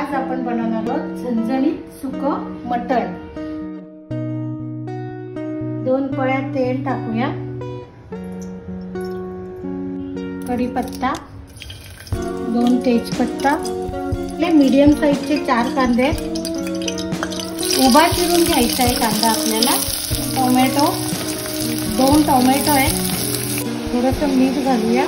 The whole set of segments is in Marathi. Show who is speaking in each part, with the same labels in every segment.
Speaker 1: आज आपण बनवणार आहोत झणझणीत सुकं मटण। 2 पळ्या तेल टाकूया, कढीपत्ता, 2 तेजपत्ता, मीडियम साइजचे 4 कांदे, उभा चिरून घ्यायचा आहे कांदा आपल्याला, टोमॅटो, 2 टोमॅटो आहे, थोडंसं मीठ घालूया।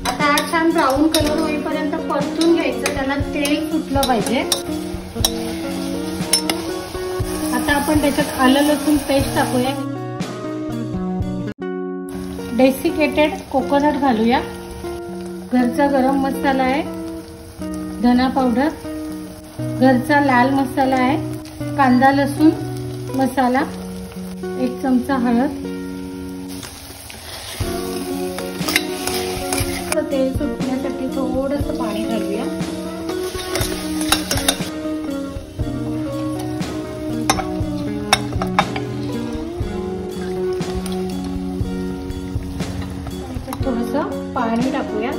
Speaker 1: आता हा छान ब्राऊन कलर होईपर्यंत परतून घ्यायचं, त्याला तेल सुटलं पाहिजे। आता आपण त्याच्यात आलं लसूण पेस्ट टाकूया, डेसिकेटेड कोकोनट घालूया, घरचा गरम मसाला आहे, धना पावडर, घरचा लाल मसाला आहे, कांदा लसूण मसाला, 1 चमचा हळद, तेल सुटण्यासाठी थोडंसं पाणी घालूया। थोडंसं पाणी टाकूया,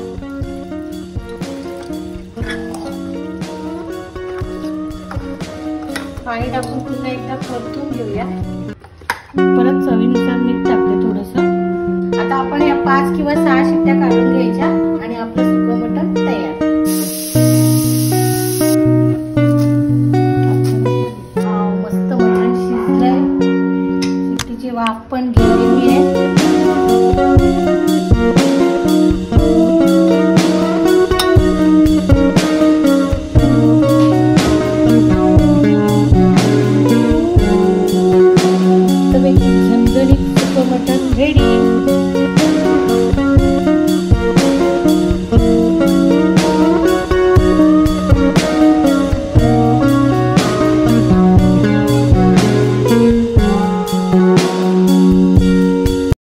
Speaker 1: पाणी टाकून पुन्हा एकदा परतून घेऊया। परत चवीनुसार मीठ टाकते थोडंसं। आता आपण या 5 किंवा 6 शिट्ट्या काढून घ्यायच्या।